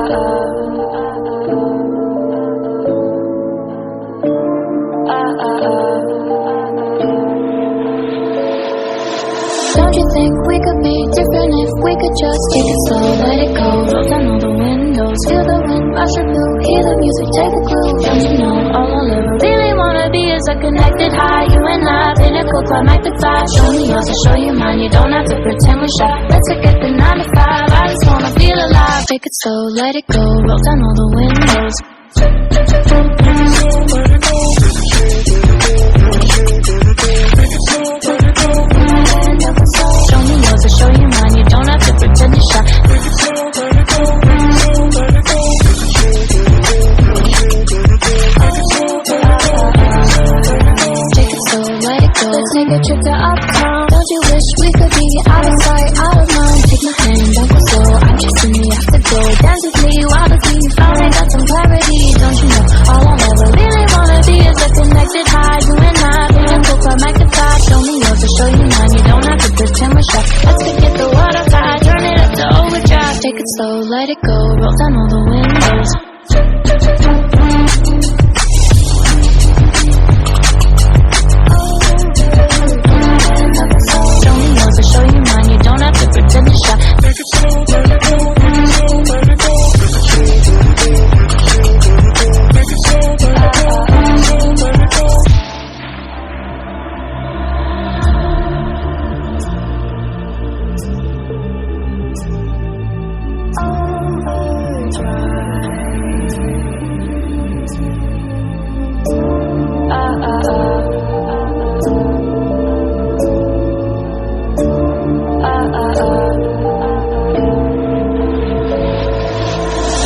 Don't you think we could be different if we could just take it slow, let it go, roll down all the windows, feel the wind rush through, hear the music, take a clue. Don't you know all I'll ever really wanna be is a connected high, you and I, pinnacle climb like the fly. Show me yours, I'll show you mine, you don't have to pretend we're shy. Let's forget the 9 to 5, I just wanna feel alive. Take it slow, let it go, roll down all the windows. Show me yours, I'll show you mine, you don't have to pretend you're shy. Take it slow, let it go, let's take a trip to uptown. Don't you wish we could be out of sight, out of mind? Take my hand, don't go slow, I'm chasing me after go. Dance with me while the beat finally got some clarity. Don't you know, all I'll ever really wanna be is a connected high, you and I, pinnacle climb like the fly. Show me yours, I'll show you mine, you don't have to pretend we're shy. Let's forget the world outside, turn it up to overdrive. Take it slow, let it go, roll down all the windows. Show me yours, I'll show you mine, you don't have to pretend you're shy. Take it slow, let it go, let it go, let it go. Take it slow, let it go, let it go.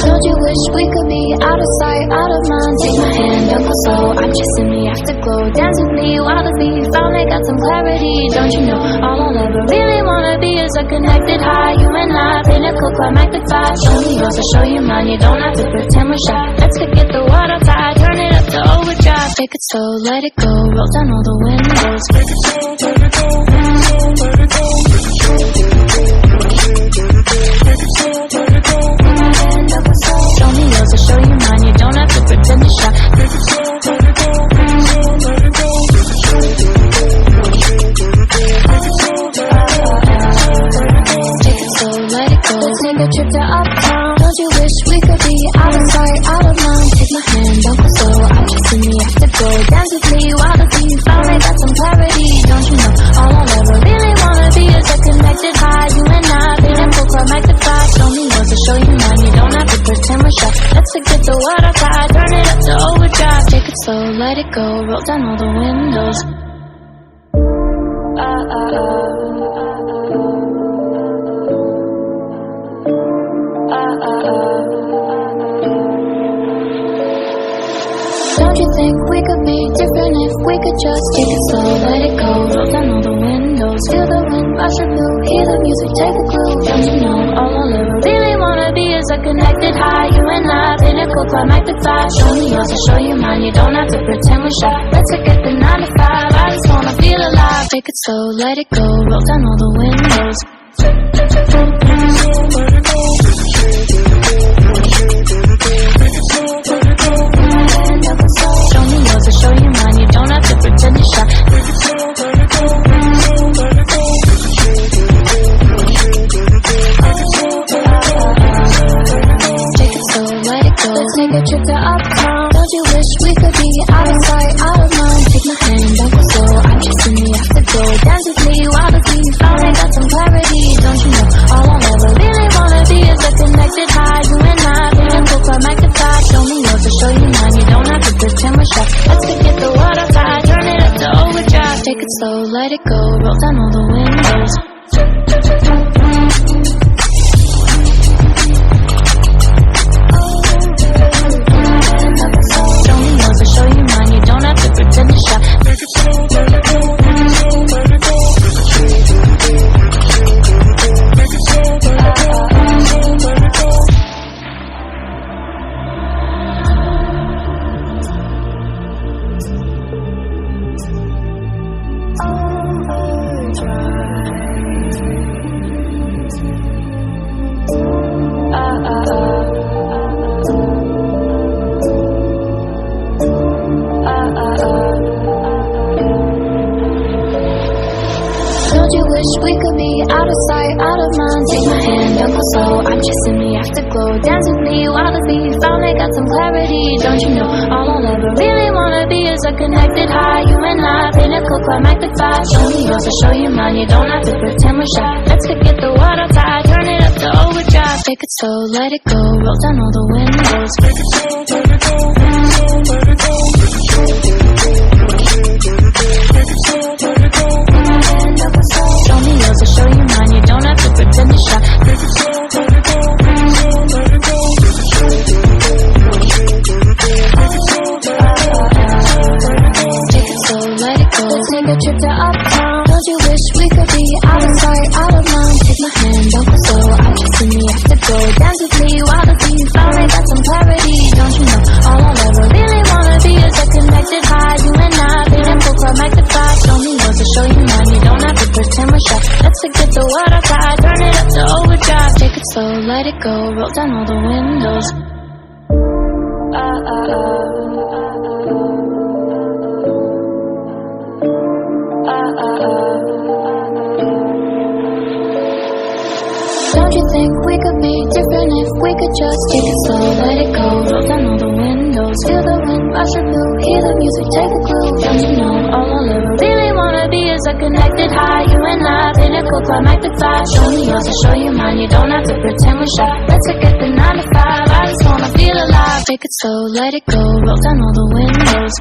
Don't you wish we could be out of sight, out of mind? Take my hand, don't go slow, I'm chasing me afterglow. Dance with me while the beat finally got some clarity. Don't you know, all I'll ever really wanna be is a connected high, you and I, pinnacle climb like the fly. Show me yours, I'll show you mine, you don't have to pretend we're shy. Let's forget the world outside, turn it up to overdrive. Take it slow, let it go, roll down all the windows. Take it slow, let it go, let it go, let it go. Take it slow, let it go, show me yours, I'll show you mine, you don't have to pretend you're shy. Take it slow, let it go, let it go, let it go. Take it slow, let it go, let's take a trip to uptown. Don't you wish we could be out of sight, out of mind? Take my hand, don't go slow, I'm chasing me afterglow. Dance with me while the beat finally got some clarity. Don't you know, all I'll ever really wanna be is a connected high, you and I, pinnacle climb like the fly. Show me yours, I'll show you mine, you don't have to pretend we're shy. Let's forget the world outside, turn it up to overdrive. Take it slow, let it go, roll down all the windows. Don't you think we could be different if we could just take it slow, let it go, roll down all the windows, feel the wind rush through, hear the music, take a clue. Don't you know, all I'll ever really wanna be is a connected high, you and I, pinnacle climb like the fly. Show me yours, I'll show you mine, you don't have to pretend we're shy. Let's forget the 9 to 5, I just wanna feel alive. Take it slow, let it go, roll down all the windows. Show me yours, I'll show you mine, you don't have to pretend you're shy. Take it slow, let it go, let it go, let it go. Take it slow, let it go, let's take a trip to uptown. Don't you wish we could be out of sight, out of mind? Take my hand, don't go slow, I'm chasing me afterglow. Dance with me while the beat finally got some clarity. Don't you know, all I'll ever really wanna be is a connected high, you and I, pinnacle climb like the fly. Show me yours, I'll show you mine, you don't have to pretend we're shy. Let's forget the world outside, turn it up to overdrive. Take it slow, let it go, roll down all the windows. Show me yours, I'll show you mine, you don't have to pretend you're shy. Take it slow, let it go, let it go, let it go. Take it slow, let it go, let it go. Overdrive. slow, I'm chasing the afterglow. Dance with me while the beat finally got some clarity. Don't you know, all I'll ever really wanna be is a connected high. You and I, pinnacle, climactic vibe. Show me yours, I'll show you mine. You don't have to pretend we're shy. Let's forget the water tide, turn it up to overdrive. Take it slow, let it go, roll down all the windows. Take it slow, let it go, let it go. Show me yours, I'll show you mine. You don't have to pretend you're shy. Take it slow, let it go, let it go. Take it slow, let it go. Let's take a trip to uptown. Don't you wish we could be out of sight, out of mind? Take my hand, don't go slow. I'm chasing the afterglow. Dance with me while the beat finally got some clarity. Don't you know, all I'll ever really wanna be is a connected high. You and I, pinnacle, climactic vibe. Show me yours, I'll show you mine. You don't have to pretend we're shy. Let's forget the water tide, turn it up to overdrive. Take it slow, let it go, roll down all the windows. Don't you think we could be different if we could just take it slow, let it go, roll down all the windows. Feel the wind rush your blue, hear the music, take a clue. Don't you know, all I'll ever really wanna be is a connected high. You and I, pinnacle, climactic vibe. Show me yours, I'll show you mine. You don't have to pretend we're shy. Let's forget the 9 to 5, I just wanna feel alive. Take it slow, let it go, roll down all the windows.